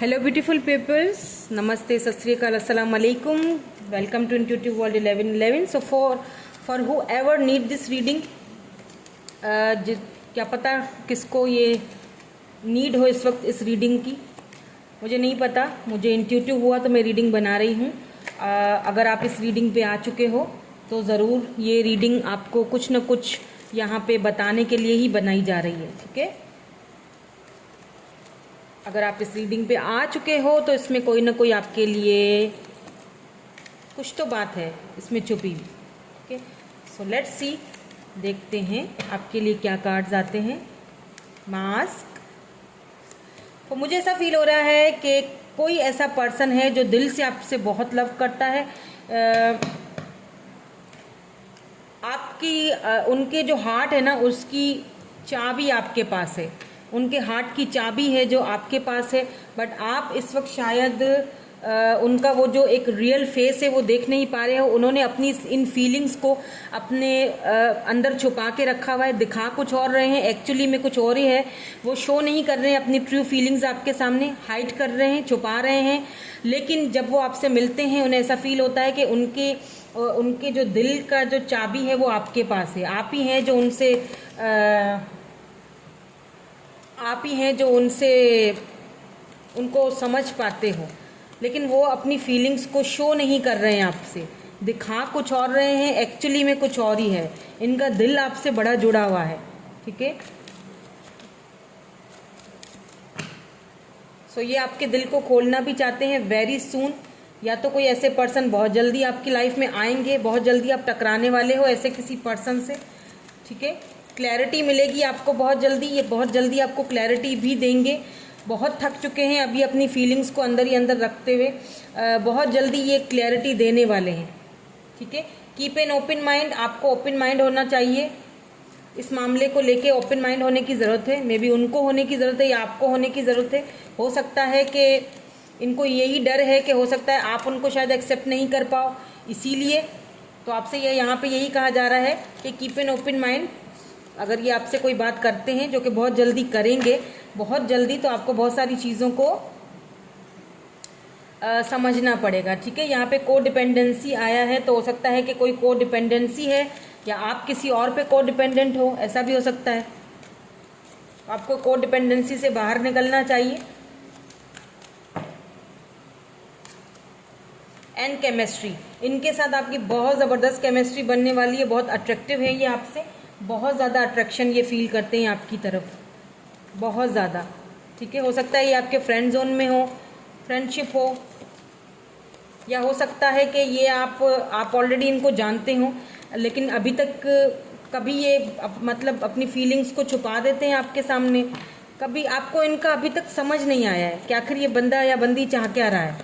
Hello beautiful peoples, नमस्ते, सत श्री अकाल, अस्सलाम वालेकुम। Welcome to intuitive world 1111। So for whoever need this reading, क्या पता किसको ये नीड हो इस वक्त इस रीडिंग की, मुझे नहीं पता। मुझे इंट्यूटिव हुआ तो मैं रीडिंग बना रही हूँ। अगर आप इस रीडिंग पे आ चुके हो तो ज़रूर ये रीडिंग आपको कुछ न कुछ यहाँ पे बताने के लिए ही बनाई जा रही है, ठीक है। अगर आप इस रीडिंग पे आ चुके हो तो इसमें कोई ना कोई आपके लिए कुछ तो बात है इसमें छुपी हुई, ठीक है। सो लेट्स सी, देखते हैं आपके लिए क्या कार्ड्स आते हैं। मास्क। तो मुझे ऐसा फील हो रहा है कि कोई ऐसा पर्सन है जो दिल से आपसे बहुत लव करता है। उनके जो हार्ट है ना, उसकी चाबी आपके पास है। उनके हार्ट की चाबी है जो आपके पास है, बट आप इस वक्त शायद उनका वो जो एक रियल फेस है वो देख नहीं पा रहे हो। उन्होंने अपनी इन फीलिंग्स को अपने अंदर छुपा के रखा हुआ है, दिखा कुछ और रहे हैं, एक्चुअली में कुछ और ही है। वो शो नहीं कर रहे हैं अपनी ट्रू फीलिंग्स आपके सामने, हाइड कर रहे हैं, छुपा रहे हैं। लेकिन जब वो आपसे मिलते हैं उन्हें ऐसा फील होता है कि उनके जो दिल का जो चाबी है वो आपके पास है। आप ही हैं जो उनको समझ पाते हो, लेकिन वो अपनी फीलिंग्स को शो नहीं कर रहे हैं आपसे, दिखा कुछ और रहे हैं, एक्चुअली में कुछ और ही है। इनका दिल आपसे बड़ा जुड़ा हुआ है, ठीक है। सो ये आपके दिल को खोलना भी चाहते हैं वेरी सून। या तो कोई ऐसे पर्सन बहुत जल्दी आपकी लाइफ में आएंगे, बहुत जल्दी आप टकराने वाले हो ऐसे किसी पर्सन से, ठीक है। क्लैरिटी मिलेगी आपको बहुत जल्दी, ये बहुत जल्दी आपको क्लैरिटी भी देंगे। बहुत थक चुके हैं अभी अपनी फीलिंग्स को अंदर ही अंदर रखते हुए, बहुत जल्दी ये क्लैरिटी देने वाले हैं, ठीक है। कीप एन ओपन माइंड, आपको ओपन माइंड होना चाहिए इस मामले को लेके। ओपन माइंड होने की ज़रूरत है, मे बी उनको होने की ज़रूरत है या आपको होने की ज़रूरत है। हो सकता है कि इनको यही डर है कि हो सकता है आप उनको शायद एक्सेप्ट नहीं कर पाओ, इसीलिए तो आपसे यहाँ पे यही कहा जा रहा है कि कीप एन ओपन माइंड। अगर ये आपसे कोई बात करते हैं, जो कि बहुत जल्दी करेंगे, बहुत जल्दी, तो आपको बहुत सारी चीज़ों को समझना पड़ेगा, ठीक है। यहाँ पे को डिपेंडेंसी आया है, तो हो सकता है कि कोई को डिपेंडेंसी है या आप किसी और पे को डिपेंडेंट हो, ऐसा भी हो सकता है। आपको को डिपेंडेंसी से बाहर निकलना चाहिए। एंड केमिस्ट्री, इनके साथ आपकी बहुत ज़बरदस्त केमिस्ट्री बनने वाली है। बहुत अट्रैक्टिव है ये आपसे, बहुत ज़्यादा अट्रैक्शन ये फील करते हैं आपकी तरफ, बहुत ज़्यादा, ठीक है। हो सकता है ये आपके फ्रेंड जोन में हो, फ्रेंडशिप हो, या हो सकता है कि ये आप ऑलरेडी इनको जानते हो, लेकिन अभी तक कभी ये मतलब अपनी फीलिंग्स को छुपा देते हैं आपके सामने। कभी आपको इनका अभी तक समझ नहीं आया है कि आखिर ये बंदा या बंदी चाह क्या रहा है,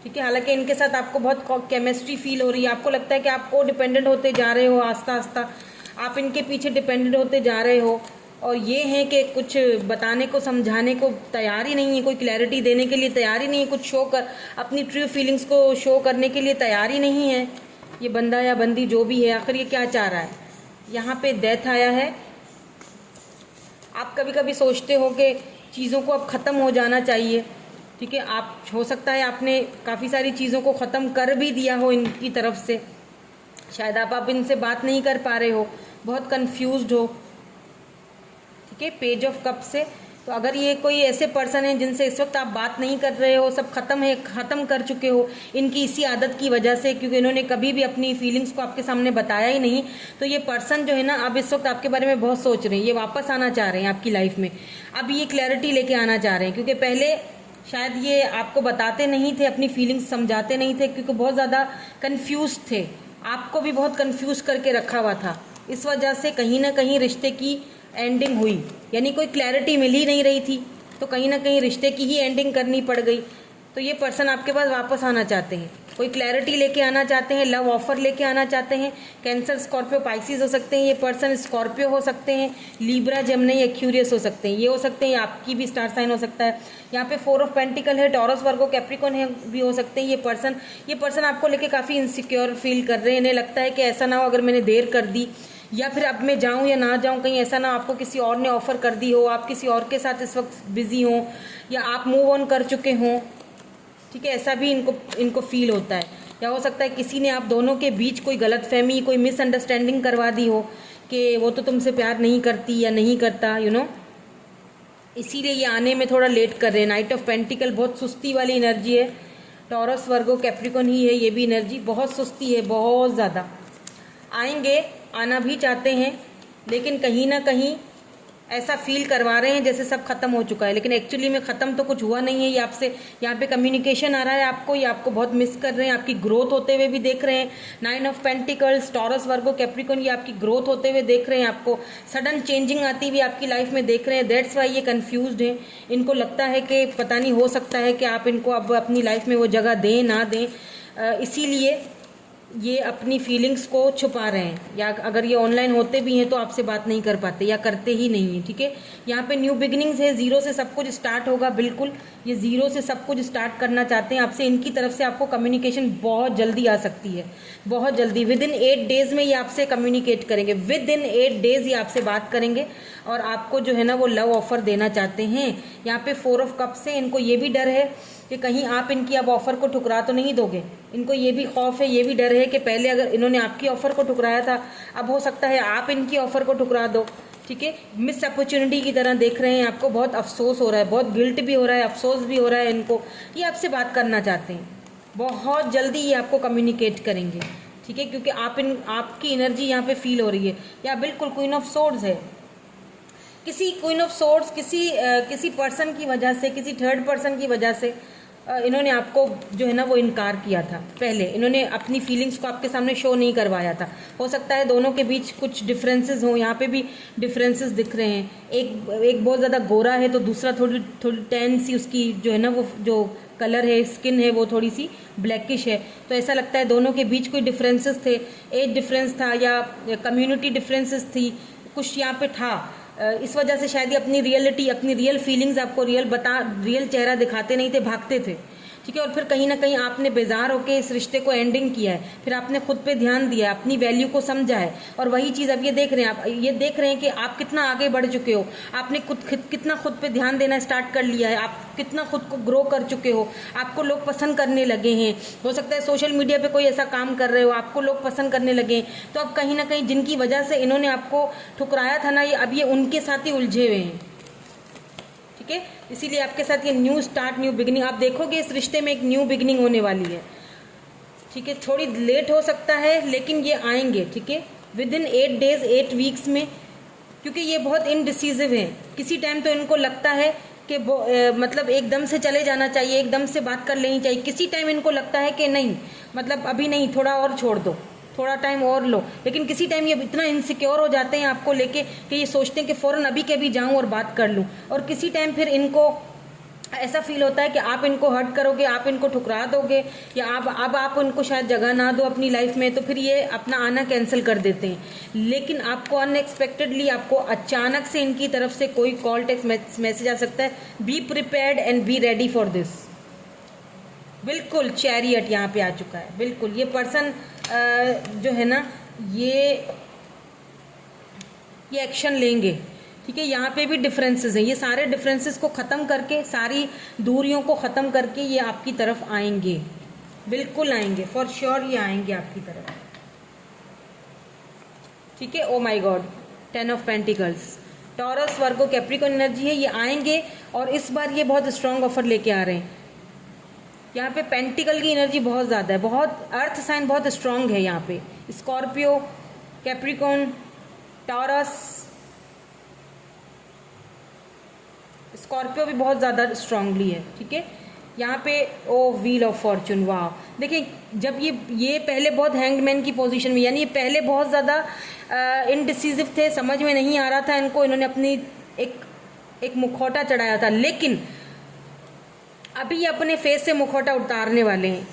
ठीक है। हालांकि इनके साथ आपको बहुत केमिस्ट्री फील हो रही है, आपको लगता है कि आप को डिपेंडेंट होते जा रहे हो, आस्ता आस्ता आप इनके पीछे डिपेंडेंट होते जा रहे हो। और ये हैं कि कुछ बताने को, समझाने को तैयार ही नहीं है, कोई क्लैरिटी देने के लिए तैयार ही नहीं है, कुछ शो कर अपनी ट्रू फीलिंग्स को शो करने के लिए तैयार ही नहीं है ये बंदा या बंदी जो भी है। आखिर ये क्या चाह रहा है। यहाँ पे डेथ आया है। आप कभी कभी सोचते हो कि चीज़ों को अब ख़त्म हो जाना चाहिए, ठीक है। आप हो सकता है आपने काफ़ी सारी चीज़ों को ख़त्म कर भी दिया हो इनकी तरफ से, शायद आप इनसे बात नहीं कर पा रहे हो, बहुत कंफ्यूज्ड हो, ठीक है। पेज ऑफ कप से, तो अगर ये कोई ऐसे पर्सन है जिनसे इस वक्त आप बात नहीं कर रहे हो, सब ख़त्म कर चुके हो इनकी इसी आदत की वजह से, क्योंकि इन्होंने कभी भी अपनी फीलिंग्स को आपके सामने बताया ही नहीं, तो ये पर्सन जो है ना अब इस वक्त आपके बारे में बहुत सोच रहे हैं। ये वापस आना चाह रहे हैं आपकी लाइफ में, अब ये क्लैरिटी लेके आना चाह रहे हैं, क्योंकि पहले शायद ये आपको बताते नहीं थे, अपनी फीलिंग्स समझाते नहीं थे, क्योंकि बहुत ज़्यादा कन्फ्यूज थे। आपको भी बहुत कन्फ्यूज करके रखा हुआ था, इस वजह से कहीं ना कहीं रिश्ते की एंडिंग हुई, यानी कोई क्लैरिटी मिल ही नहीं रही थी, तो कहीं ना कहीं रिश्ते की ही एंडिंग करनी पड़ गई। तो ये पर्सन आपके पास वापस आना चाहते हैं, कोई क्लैरिटी लेके आना चाहते हैं, लव ऑफर लेके आना चाहते हैं। कैंसर, स्कॉर्पियो, पाइसिस हो सकते हैं ये पर्सन, स्कॉर्पियो हो सकते हैं, लीब्रा, जेमिनी, एक्यूरियस हो सकते हैं, ये हो सकते हैं, आपकी भी स्टार साइन हो सकता है। यहाँ पे 4 ऑफ पेंटिकल है, टॉरस, वर्गो, कैप्रिकॉन है भी हो सकते हैं। ये पर्सन आपको लेके काफ़ी इनसिक्योर फील कर रहे हैं। इन्हें लगता है कि ऐसा ना हो अगर मैंने देर कर दी या फिर अब मैं जाऊं या ना जाऊं, कहीं ऐसा ना आपको किसी और ने ऑफर कर दी हो, आप किसी और के साथ इस वक्त बिजी हो, या आप मूव ऑन कर चुके हों, ठीक है, ऐसा भी इनको फील होता है। या हो सकता है किसी ने आप दोनों के बीच कोई गलतफहमी, कोई मिसअंडरस्टैंडिंग करवा दी हो कि वो तो तुमसे प्यार नहीं करती या नहीं करता, इसीलिए ये आने में थोड़ा लेट कर रहे हैं। नाइट ऑफ पेंटिकल बहुत सुस्ती वाली एनर्जी है, टॉरस वर्गो कैप्रिकॉन ही है ये भी एनर्जी, बहुत सुस्ती है, बहुत ज़्यादा। आएंगे, आना भी चाहते हैं, लेकिन कहीं ना कहीं ऐसा फील करवा रहे हैं जैसे सब खत्म हो चुका है, लेकिन एक्चुअली में ख़त्म तो कुछ हुआ नहीं है। ये आपसे यहाँ पे कम्युनिकेशन आ रहा है आपको, ये आपको बहुत मिस कर रहे हैं, आपकी ग्रोथ होते हुए भी देख रहे हैं। 9 of pentacles, Taurus Virgo Capricorn, ये आपकी ग्रोथ होते हुए देख रहे हैं, आपको सडन चेंजिंग आती हुई आपकी लाइफ में देख रहे हैं। दैट्स वाई ये कन्फ्यूज्ड हैं। इनको लगता है कि पता नहीं, हो सकता है कि आप इनको अब अपनी लाइफ में वो जगह दें ना दें, इसीलिए ये अपनी फीलिंग्स को छुपा रहे हैं, या अगर ये ऑनलाइन होते भी हैं तो आपसे बात नहीं कर पाते या करते ही नहीं हैं, ठीक है। यहाँ पे न्यू बिगिनिंग्स है, ज़ीरो से सब कुछ स्टार्ट होगा, बिल्कुल ये ज़ीरो से सब कुछ स्टार्ट करना चाहते हैं आपसे। इनकी तरफ से आपको कम्युनिकेशन बहुत जल्दी आ सकती है, बहुत जल्दी, विद इन 8 डेज़ में ये आपसे कम्युनिकेट करेंगे, विद इन 8 डेज़ ये आपसे बात करेंगे और आपको जो है ना वो लव ऑफर देना चाहते हैं। यहाँ पे 4 ऑफ कप्स है, इनको ये भी डर है कि कहीं आप इनकी अब ऑफ़र को ठुकरा तो नहीं दोगे। इनको ये भी खौफ है, ये भी डर है कि पहले अगर इन्होंने आपकी ऑफ़र को ठुकराया था, अब हो सकता है आप इनकी ऑफ़र को ठुकरा दो, ठीक है। मिस अपॉर्चुनिटी की तरह देख रहे हैं आपको, बहुत अफसोस हो रहा है, बहुत गिल्ट भी हो रहा है, अफसोस भी हो रहा है इनको। ये आपसे बात करना चाहते हैं, बहुत जल्दी ये आपको कम्युनिकेट करेंगे, ठीक है, क्योंकि आपकी एनर्जी यहाँ पे फील हो रही है। या बिल्कुल क्वीन ऑफ सोर्ड्स है, किसी क्वीन ऑफ सोर्ड्स किसी पर्सन की वजह से, किसी थर्ड पर्सन की वजह से इन्होंने आपको जो है ना वो इनकार किया था। पहले इन्होंने अपनी फीलिंग्स को आपके सामने शो नहीं करवाया था। हो सकता है दोनों के बीच कुछ डिफरेंसेस हों, यहाँ पे भी डिफरेंसेस दिख रहे हैं। एक बहुत ज़्यादा गोरा है तो दूसरा थोड़ी टैन सी उसकी जो है ना वो जो कलर है, स्किन है, वो थोड़ी सी ब्लैकिश है। तो ऐसा लगता है दोनों के बीच कोई डिफरेंसेस थे, एज डिफरेंस था या कम्युनिटी डिफरेंसेस थी, कुछ यहाँ पे था। इस वजह से शायद ये अपनी रियलिटी, अपनी रियल फीलिंग्स आपको रियल चेहरा दिखाते नहीं थे, भागते थे, ठीक है। और फिर कहीं ना कहीं आपने बेजार होकर इस रिश्ते को एंडिंग किया है, फिर आपने खुद पे ध्यान दिया, अपनी वैल्यू को समझा है, और वही चीज़ अब ये देख रहे हैं। आप ये देख रहे हैं कि आप कितना आगे बढ़ चुके हो, आपने कितना खुद पे ध्यान देना स्टार्ट कर लिया है, आप कितना खुद को ग्रो कर चुके हो, आपको लोग पसंद करने लगे हैं। हो सकता है सोशल मीडिया पे कोई ऐसा काम कर रहे हो, आपको लोग पसंद करने लगे हैं। तो अब कहीं ना कहीं जिनकी वजह से इन्होंने आपको ठुकराया था ना, ये अब ये उनके साथ ही उलझे हुए हैं, ठीक है। इसीलिए आपके साथ ये न्यू स्टार्ट, न्यू बिगिनिंग, आप देखोगे इस रिश्ते में एक न्यू बिगिनिंग होने वाली है, ठीक है। थोड़ी लेट हो सकता है लेकिन ये आएंगे, ठीक है, विद इन 8 डेज, 8 वीक्स में, क्योंकि ये बहुत इनडिसीजिव हैं। किसी टाइम तो इनको लगता है कि मतलब एकदम से चले जाना चाहिए, एकदम से बात कर लेनी चाहिए। किसी टाइम इनको लगता है कि नहीं, मतलब अभी नहीं, थोड़ा और छोड़ दो, थोड़ा टाइम और लो। लेकिन किसी टाइम ये इतना इनसिक्योर हो जाते हैं आपको लेके कि ये सोचते हैं कि फ़ौरन अभी के भी जाऊं और बात कर लूं। और किसी टाइम फिर इनको ऐसा फील होता है कि आप इनको हर्ट करोगे, आप इनको ठुकरा दोगे, या अब आप उनको शायद जगह ना दो अपनी लाइफ में, तो फिर ये अपना आना कैंसिल कर देते हैं। लेकिन आपको अनएक्सपेक्टेडली, आपको अचानक से इनकी तरफ से कोई कॉल, टेक्स्ट मैसेज आ सकता है। Be prepared and be ready for this. बिल्कुल चैरियट यहाँ पे आ चुका है, बिल्कुल ये पर्सन जो है ना ये एक्शन लेंगे, ठीक है। यहाँ पे भी डिफरेंसेस हैं, ये सारे डिफरेंसेस को ख़त्म करके, सारी दूरियों को ख़त्म करके ये आपकी तरफ आएंगे, बिल्कुल आएंगे, फॉर श्योर ये आएंगे आपकी तरफ, ठीक है। Oh my God, 10 of pentacles, Taurus Virgo Capricorn energy है, ये आएंगे और इस बार ये बहुत स्ट्रॉन्ग ऑफर लेके आ रहे हैं। यहाँ पे पेंटिकल की एनर्जी बहुत ज़्यादा है, बहुत अर्थ साइन बहुत स्ट्रॉन्ग है यहाँ पे। स्कॉर्पियो, कैप्रिकॉन, टॉरस, स्कॉर्पियो भी बहुत ज़्यादा स्ट्रांगली है, ठीक है। यहाँ पे ओ व्हील ऑफ फॉर्चून, वाह, देखिए जब ये पहले बहुत हैंगमैन की पोजीशन में, यानी ये पहले बहुत ज़्यादा इनडिसिसिव थे, समझ में नहीं आ रहा था इनको, इन्होंने अपनी एक मुखौटा चढ़ाया था, लेकिन अभी ये अपने फेस से मुखौटा उतारने वाले हैं।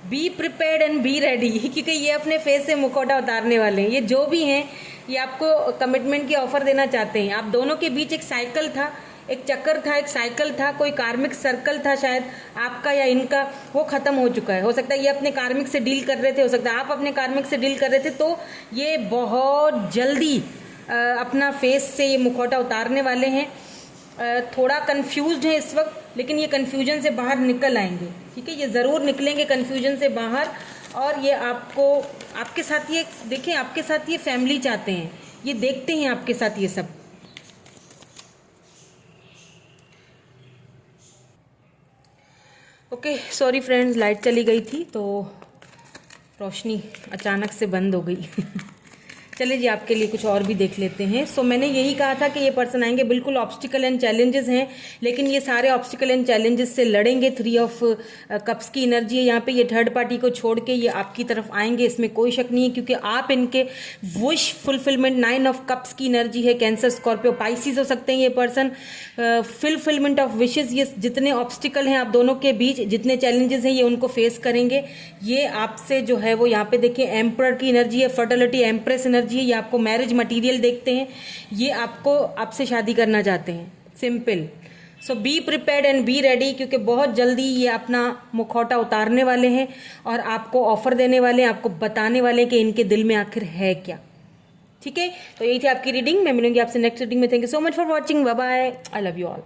Be prepared and be ready, क्योंकि ये अपने फेस से मुखौटा उतारने वाले हैं। ये जो भी हैं ये आपको कमिटमेंट की ऑफ़र देना चाहते हैं। आप दोनों के बीच एक साइकिल था, एक चक्कर था, एक साइकिल था, कोई कार्मिक सर्कल था शायद आपका या इनका, वो खत्म हो चुका है। हो सकता है ये अपने कार्मिक से डील कर रहे थे, हो सकता है आप अपने कार्मिक से डील कर रहे थे। तो ये बहुत जल्दी अपना फेस से ये मुखौटा उतारने वाले हैं। थोड़ा कंफ्यूज्ड है इस वक्त, लेकिन ये कंफ्यूजन से बाहर निकल आएंगे, ठीक है, ये ज़रूर निकलेंगे कंफ्यूजन से बाहर। और ये आपको, आपके साथ ये देखें, आपके साथ ये फैमिली चाहते हैं, ये देखते हैं आपके साथ ये सब। ओके, सॉरी फ्रेंड्स, लाइट चली गई थी तो रोशनी अचानक से बंद हो गई। चलिए जी, आपके लिए कुछ और भी देख लेते हैं। सो मैंने यही कहा था कि ये पर्सन आएंगे, बिल्कुल ऑब्स्टिकल एंड चैलेंजेस हैं, लेकिन ये सारे ऑब्स्टिकल एंड चैलेंजेस से लड़ेंगे। 3 ऑफ कप्स की एनर्जी है यहाँ पे। ये थर्ड पार्टी को छोड़ के ये आपकी तरफ आएंगे, इसमें कोई शक नहीं है, क्योंकि आप इनके विश फुलफिलमेंट, 9 ऑफ कप्स की एनर्जी है। कैंसर, स्कॉर्पियो, पाइसिस हो सकते हैं ये पर्सन। फुलफिलमेंट ऑफ विशेज़, ये जितने ऑब्स्टिकल हैं आप दोनों के बीच, जितने चैलेंजेस हैं, ये उनको फेस करेंगे। ये आपसे जो है वो यहाँ पे देखिए एम्परर की एनर्जी है, फर्टिलिटी, एम्प्रेस एनर्जी है। ये आपको मैरिज मटेरियल देखते हैं, ये आपको आपसे शादी करना चाहते हैं, simple. So be prepared and be ready, क्योंकि बहुत जल्दी ये अपना मुखौटा उतारने वाले हैं और आपको ऑफर देने वाले हैं, आपको बताने वाले हैं कि इनके दिल में आखिर है क्या। ठीक है, तो यही थी आपकी रीडिंग। मैं मिलूंगी आपसे नेक्स्ट रीडिंग में। Thank you so much for watching, bye bye, I love you all.